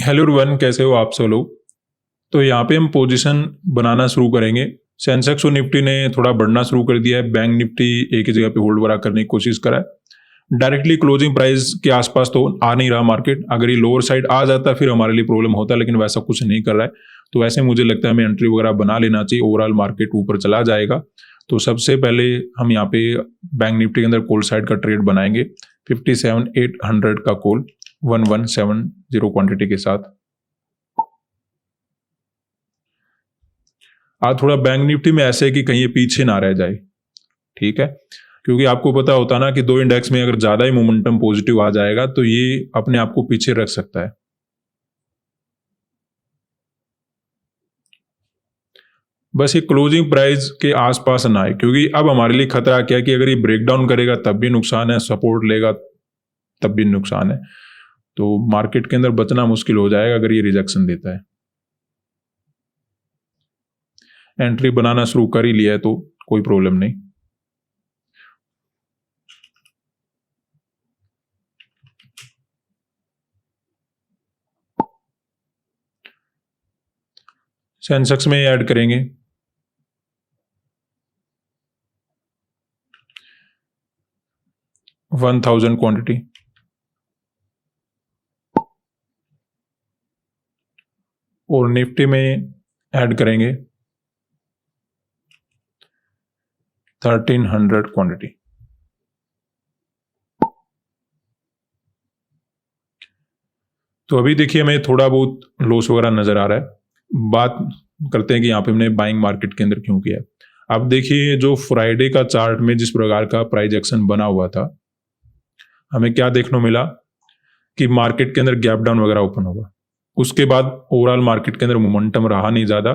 Hello everyone, कैसे हो आप सब लोग। तो यहाँ पे हम पोजीशन बनाना शुरू करेंगे। सेंसेक्स और निफ्टी ने थोड़ा बढ़ना शुरू कर दिया है। बैंक निफ्टी एक ही जगह पे होल्ड वगैरह करने की कोशिश करा है। डायरेक्टली क्लोजिंग प्राइस के आसपास तो आ नहीं रहा मार्केट। अगर ये लोअर साइड आ जाता फिर हमारे लिए प्रॉब्लम होता, लेकिन वैसा कुछ नहीं कर रहा है। तो वैसे मुझे लगता है हमें एंट्री वगैरह बना लेना चाहिए। ओवरऑल मार्केट ऊपर चला जाएगा। तो सबसे पहले हम यहाँ पे बैंक निफ्टी के अंदर कॉल साइड का ट्रेड बनाएंगे। 57,800 का कॉल 1170 क्वांटिटी के साथ। आज थोड़ा बैंक निफ्टी में ऐसे है कि कहीं ये पीछे ना रह जाए, ठीक है। क्योंकि आपको पता होता ना कि दो इंडेक्स में अगर ज्यादा ही मोमेंटम पॉजिटिव आ जाएगा तो ये अपने आप को पीछे रख सकता है। बस ये क्लोजिंग प्राइस के आसपास ना आए, क्योंकि अब हमारे लिए खतरा क्या है कि अगर ये ब्रेकडाउन करेगा तब भी नुकसान है, सपोर्ट लेगा तब भी नुकसान है। तो मार्केट के अंदर बचना मुश्किल हो जाएगा अगर ये रिजेक्शन देता है। एंट्री बनाना शुरू कर ही लिया है तो कोई प्रॉब्लम नहीं। सेंसेक्स में ऐड करेंगे 1000 क्वांटिटी और निफ्टी में ऐड करेंगे 1300 क्वांटिटी। तो अभी देखिए हमें थोड़ा बहुत लॉस वगैरह नजर आ रहा है। बात करते हैं कि यहाँ पे हमने बाइंग मार्केट के अंदर क्यों किया। अब देखिए जो फ्राइडे का चार्ट में जिस प्रकार का प्राइस एक्शन बना हुआ था, हमें क्या देखने मिला कि मार्केट के अंदर गैप डाउन वगैरह ओपन होगा। उसके बाद ओवरऑल मार्केट के अंदर मोमेंटम रहा नहीं ज्यादा।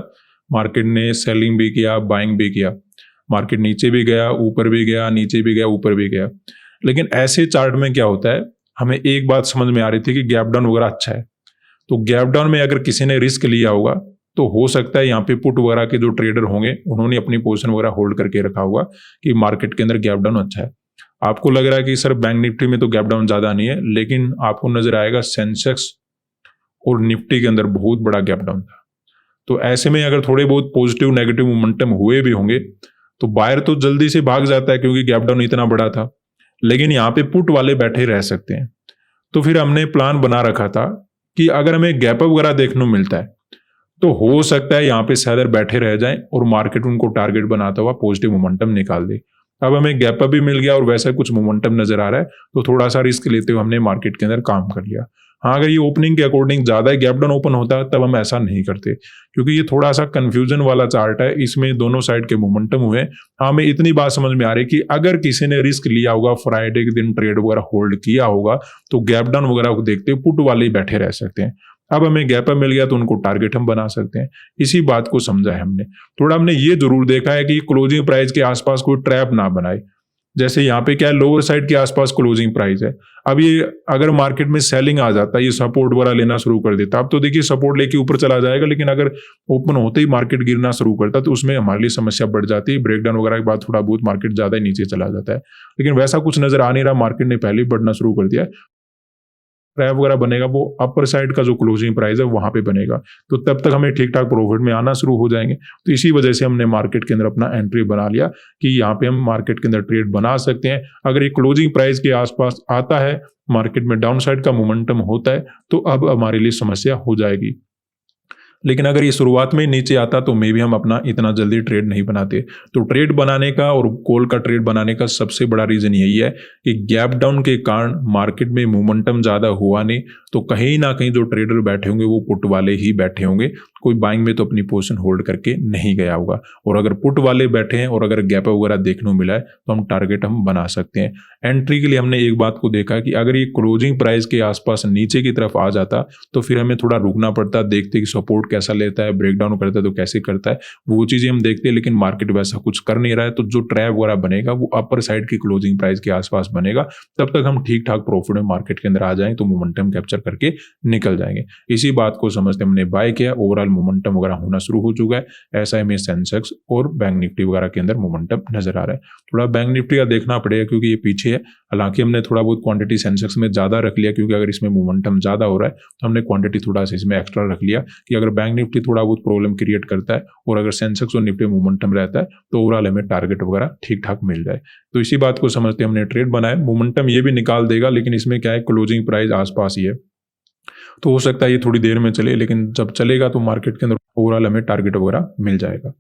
मार्केट ने सेलिंग भी किया, बाइंग भी किया। मार्केट नीचे भी गया, ऊपर भी गया, नीचे भी गया, ऊपर भी गया। लेकिन ऐसे चार्ट में क्या होता है, हमें एक बात समझ में आ रही थी कि गैप डाउन वगैरह अच्छा है। तो गैप डाउन में अगर किसी ने रिस्क लिया होगा तो हो सकता है यहाँ पे पुट वगैरह के जो ट्रेडर होंगे उन्होंने अपनी पोजीशन वगैरह होल्ड करके रखा होगा कि मार्केट के अंदर गैप डाउन अच्छा है। आपको लग रहा है कि सर बैंक निफ्टी में तो गैप डाउन ज्यादा नहीं है, लेकिन आपको नजर आएगा सेंसेक्स और निफ्टी के अंदर बहुत बड़ा गैप डाउन था। तो ऐसे में अगर थोड़े बहुत पॉजिटिव नेगेटिव मोमेंटम हुए भी होंगे तो बायर तो जल्दी से भाग जाता है क्योंकि गैप डाउन इतना बड़ा था। लेकिन यहाँ पे पुट वाले बैठे रह सकते हैं। तो फिर हमने प्लान बना रखा था कि अगर हमें गैप अप वगैरह देखने को मिलता है तो हो सकता है यहाँ पे सेलर बैठे रह जाएं और मार्केट उनको टारगेट बनाता हुआ पॉजिटिव मोमेंटम निकाल दे। अब हमें गैप अप भी मिल गया और वैसा कुछ मोमेंटम नजर आ रहा है, तो थोड़ा सा रिस्क लेते हुए हमने मार्केट के अंदर काम कर लिया। हाँ, अगर ये ओपनिंग के अकॉर्डिंग ज्यादा ही गैप डाउन ओपन होता है तब हम ऐसा नहीं करते, क्योंकि ये थोड़ा सा कंफ्यूजन वाला चार्ट है। इसमें दोनों साइड के मोमेंटम हुए। हाँ, हमें इतनी बात समझ में आ रही कि अगर किसी ने रिस्क लिया होगा, फ्राइडे के दिन ट्रेड वगैरह होल्ड किया होगा, तो गैप डाउन वगैरह को देखते हुए पुट वाले ही बैठे रह सकते हैं। अब हमें गैप अप मिल गया तो उनको टारगेट हम बना सकते हैं। इसी बात को समझा है हमने। थोड़ा हमने ये जरूर देखा है कि क्लोजिंग प्राइस के आसपास कोई ट्रैप ना बनाए। जैसे यहाँ पे क्या है, लोअर साइड के आसपास क्लोजिंग प्राइस है। अब ये अगर मार्केट में सेलिंग आ जाता है, ये सपोर्ट वगैरह लेना शुरू कर देता, अब तो देखिए सपोर्ट लेके ऊपर चला जाएगा। लेकिन अगर ओपन होते ही मार्केट गिरना शुरू करता तो उसमें हमारे लिए समस्या बढ़ जाती है। ब्रेकडाउन वगैरह के बाद थोड़ा बहुत मार्केट ज्यादा ही नीचे चला जाता है। लेकिन वैसा कुछ नजर आ नहीं रहा। मार्केट ने पहले ही बढ़ना शुरू कर दिया है। ट्रैप वगैरह बनेगा वो अपर साइड का जो क्लोजिंग प्राइस है वहां पे बनेगा, तो तब तक हमें ठीक ठाक प्रॉफिट में आना शुरू हो जाएंगे। तो इसी वजह से हमने मार्केट के अंदर अपना एंट्री बना लिया कि यहाँ पे हम मार्केट के अंदर ट्रेड बना सकते हैं। अगर ये क्लोजिंग प्राइस के आसपास आता है, मार्केट में डाउन साइड का मोमेंटम होता है, तो अब हमारे लिए समस्या हो जाएगी। लेकिन अगर ये शुरुआत में नीचे आता तो मे भी हम अपना इतना जल्दी ट्रेड नहीं बनाते। तो ट्रेड बनाने का और कॉल का ट्रेड बनाने का सबसे बड़ा रीजन यही है कि गैप डाउन के कारण मार्केट में मोमेंटम ज्यादा हुआ नहीं, तो कहीं ना कहीं जो ट्रेडर बैठे होंगे वो पुट वाले ही बैठे होंगे। कोई बाइंग में तो अपनी पोजीशन होल्ड करके नहीं गया होगा। और अगर पुट वाले बैठे हैं और अगर गैप वगैरह देखने को मिला है तो हम टारगेट हम बना सकते हैं। एंट्री के लिए हमने एक बात को देखा कि अगर ये क्लोजिंग प्राइस के आसपास नीचे की तरफ आ जाता तो फिर हमें थोड़ा रुकना पड़ता, देखते कि सपोर्ट कैसा लेता है, ब्रेकडाउन करता है तो कैसे करता है, वो चीज़ें हम देखते हैं। लेकिन मार्केट वैसा कुछ कर नहीं रहा है, तो जो ट्रैप वगैरह बनेगा वो अपर साइड की क्लोजिंग प्राइस के आसपास बनेगा। तब तक हम ठीक ठाक प्रॉफिट में मार्केट के अंदर आ जाएंगे, तो मोमेंटम कैप्चर करके निकल जाएंगे। इसी बात को समझते हमने बाय किया, ओवरऑल मोमेंटम वगैरह होना शुरू हो चुका है। ऐसा हमें सेंसेक्स और बैंक निफ्टी वगैरह के अंदर मोमेंटम नजर आ रहा है। थोड़ा बैंक निफ्टी का देखना पड़ेगा क्योंकि ये पीछे है। हालांकि हमने थोड़ा बहुत क्वांटिटी सेंसेक्स में ज्यादा रख लिया, क्योंकि अगर इसमें मोमेंटम ज्यादा हो रहा है तो हमने क्वांटिटी थोड़ा सा इसमें एक्स्ट्रा रख लिया कि अगर बैंक निफ्टी थोड़ा बहुत प्रॉब्लम क्रिएट करता है और अगर सेंसेक्स और निफ्टी मोमेंटम रहता है तो ओवरऑल हमें टारगेट वगैरह ठीक ठाक मिल जाए। तो इसी बात को समझते हमने ट्रेड बनाया। मोमेंटम ये भी निकाल देगा, लेकिन इसमें क्या है, क्लोजिंग प्राइस आसपास ही है, तो हो सकता है ये थोड़ी देर में चले, लेकिन जब चलेगा तो मार्केट के अंदर ओवरऑल हमें टारगेट वगैरह मिल जाएगा।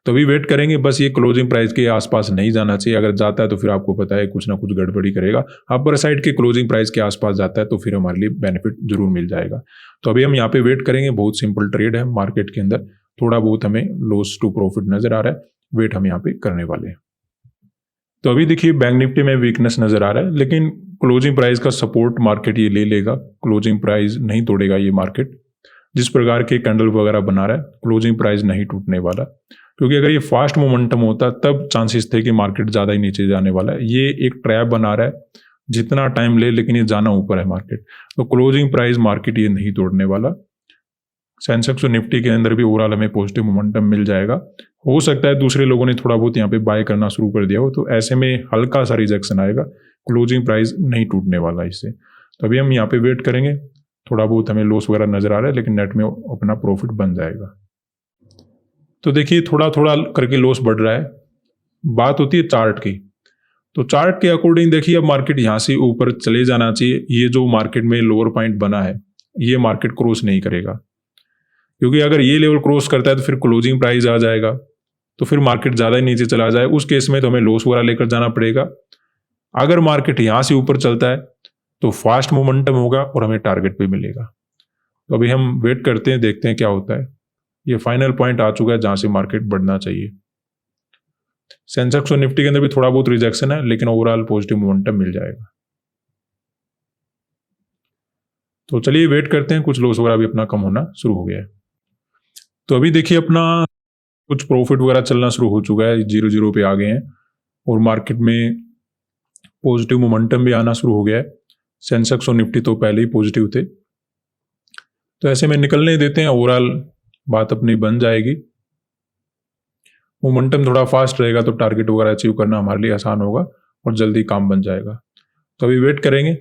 तो अभी वेट करेंगे, बस ये क्लोजिंग प्राइस के आसपास नहीं जाना चाहिए। अगर जाता है तो फिर आपको पता है कुछ ना कुछ गड़बड़ी करेगा। अपर साइड के क्लोजिंग प्राइस के आसपास जाता है तो फिर हमारे लिए बेनिफिट जरूर मिल जाएगा। तो अभी हम यहाँ पे वेट करेंगे। बहुत सिंपल ट्रेड है मार्केट के अंदर, थोड़ा बहुत हमें लॉस टू प्रॉफिट नजर आ रहा है, वेट हम यहाँ पे करने वाले हैं। तो अभी देखिए बैंक निफ्टी में वीकनेस नजर आ रहा है, लेकिन क्लोजिंग प्राइस का सपोर्ट मार्केट ये ले लेगा। क्लोजिंग प्राइस नहीं तोड़ेगा ये मार्केट। जिस प्रकार के कैंडल वगैरह बना रहा है, क्लोजिंग प्राइस नहीं टूटने वाला, क्योंकि अगर ये फास्ट मोमेंटम होता तब चांसेस थे कि मार्केट ज़्यादा ही नीचे जाने वाला है। ये एक ट्रैप बना रहा है, जितना टाइम ले लेकिन ये जाना ऊपर है मार्केट। तो क्लोजिंग प्राइस मार्केट ये नहीं तोड़ने वाला। सेंसेक्स और निफ्टी के अंदर भी ओवरऑल हमें पॉजिटिव मोमेंटम मिल जाएगा। हो सकता है दूसरे लोगों ने थोड़ा बहुत यहाँ पे बाय करना शुरू कर दिया हो, तो ऐसे में हल्का सा रिजेक्शन आएगा। क्लोजिंग प्राइस नहीं टूटने वाला इससे। तो अभी हम यहाँ पे वेट करेंगे। थोड़ा बहुत हमें लॉस वगैरह नजर आ रहा है, लेकिन नेट में अपना प्रॉफिट बन जाएगा। तो देखिए थोड़ा थोड़ा करके लॉस बढ़ रहा है। बात होती है चार्ट की, तो चार्ट के अकॉर्डिंग देखिए अब मार्केट यहाँ से ऊपर चले जाना चाहिए। ये जो मार्केट में लोअर पॉइंट बना है, ये मार्केट क्रॉस नहीं करेगा, क्योंकि अगर ये लेवल क्रॉस करता है तो फिर क्लोजिंग प्राइस आ जाएगा, तो फिर मार्केट ज़्यादा ही नीचे चला जाए। उस केस में तो हमें लॉस वगैरह लेकर जाना पड़ेगा। अगर मार्केट यहाँ से ऊपर चलता है तो फास्ट मोमेंटम होगा और हमें टारगेट भी मिलेगा। तो अभी हम वेट करते हैं, देखते हैं क्या होता है। ये फाइनल पॉइंट आ चुका है जहां से मार्केट बढ़ना चाहिए। सेंसेक्स और निफ्टी के अंदर भी थोड़ा बहुत रिजेक्शन है, लेकिन ओवरऑल पॉजिटिव मोमेंटम मिल जाएगा। तो चलिए वेट करते हैं। कुछ लॉस वगैरह भी अपना कम होना शुरू हो गया है। तो अभी देखिए अपना कुछ प्रॉफिट वगैरह चलना शुरू हो चुका है, 0-0 पे आ गए हैं और मार्केट में पॉजिटिव मोमेंटम भी आना शुरू हो गया है। सेंसेक्स और निफ्टी तो पहले ही पॉजिटिव थे, तो ऐसे में निकलने देते हैं। ओवरऑल बात अपनी बन जाएगी। मोमेंटम थोड़ा फास्ट रहेगा तो टारगेट वगैरह अचीव करना हमारे लिए आसान होगा और जल्दी काम बन जाएगा। तो अभी वेट करेंगे।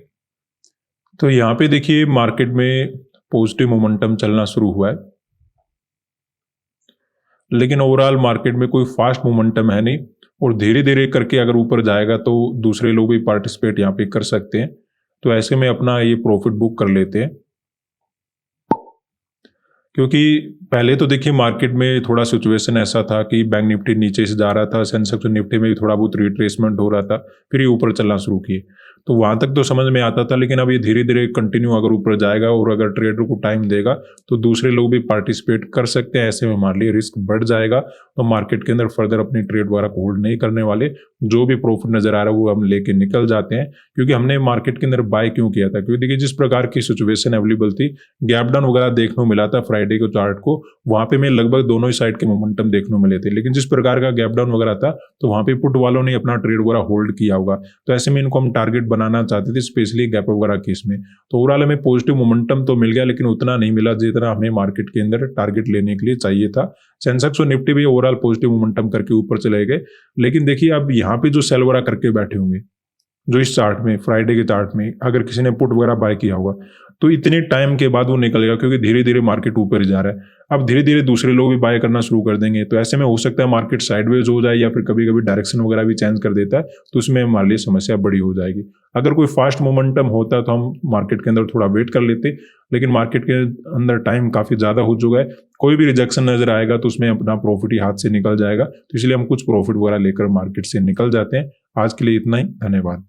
तो यहाँ पे देखिए मार्केट में पॉजिटिव मोमेंटम चलना शुरू हुआ है, लेकिन ओवरऑल मार्केट में कोई फास्ट मोमेंटम है नहीं और धीरे धीरे करके अगर ऊपर जाएगा तो दूसरे लोग भी पार्टिसिपेट यहाँ पे कर सकते हैं। तो ऐसे में अपना ये प्रॉफिट बुक कर लेते हैं, क्योंकि पहले तो देखिए मार्केट में थोड़ा सिचुएशन ऐसा था कि बैंक निफ्टी नीचे से जा रहा था, सेंसेक्स और निफ्टी में भी थोड़ा बहुत रिट्रेसमेंट हो रहा था, फिर ये ऊपर चलना शुरू किए। तो वहां तक तो समझ में आता था, लेकिन अब ये धीरे धीरे कंटिन्यू अगर ऊपर जाएगा और अगर ट्रेडर को टाइम देगा तो दूसरे लोग भी पार्टिसिपेट कर सकते हैं। ऐसे में हमारे लिए रिस्क बढ़ जाएगा, तो मार्केट के अंदर फर्दर अपनी ट्रेड वगैरह को होल्ड नहीं करने वाले। जो भी प्रॉफिट नजर आ रहा है वो हम लेके निकल जाते हैं। क्योंकि हमने मार्केट के अंदर बाय क्यों किया था, क्योंकि देखिए जिस प्रकार की सिचुएशन अवेलेबल थी, गैप डाउन वगैरह देखने को मिला था फ्राइडे को चार्ट को, वहां पे मैं लगभग दोनों ही साइड के मोमेंटम देखने को मिले थे। लेकिन जिस प्रकार का गैप डाउन वगैरह था तो वहां पे पुट वालों ने अपना ट्रेड वगैरह होल्ड किया होगा। तो ऐसे में इनको हम टारगेट बनाना चाहते थे, स्पेशली गैप वगैरह केस में। तो ओवरऑल हमें पॉजिटिव मोमेंटम तो मिल गया, लेकिन उतना नहीं मिला जितना हमें मार्केट के अंदर टारगेट लेने के लिए चाहिए था। सेंसेक्स और निफ्टी भी ओवरऑल पॉजिटिव मोमेंटम करके ऊपर चले गए, लेकिन देखिए अब यहाँ पे जो सेल वगैरह करके बैठे होंगे, जो इस चार्ट में फ्राइडे के चार्ट में अगर किसी ने पुट वगैरह बाय किया होगा तो इतने टाइम के बाद वो निकलेगा, क्योंकि धीरे धीरे मार्केट ऊपर जा रहा है। अब धीरे धीरे दूसरे लोग भी बाय करना शुरू कर देंगे, तो ऐसे में हो सकता है मार्केट साइडवेज हो जाए या फिर कभी कभी डायरेक्शन वगैरह भी चेंज कर देता है, तो उसमें हमारे लिए समस्या बड़ी हो जाएगी। अगर कोई फास्ट मोमेंटम होता तो हम मार्केट के अंदर थोड़ा वेट कर लेते, लेकिन मार्केट के अंदर टाइम काफी ज्यादा हो चुका है। कोई भी रिजेक्शन नजर आएगा तो उसमें अपना प्रॉफिट ही हाथ से निकल जाएगा। तो इसलिए हम कुछ प्रॉफिट वगैरह लेकर मार्केट से निकल जाते हैं। आज के लिए इतना ही, धन्यवाद।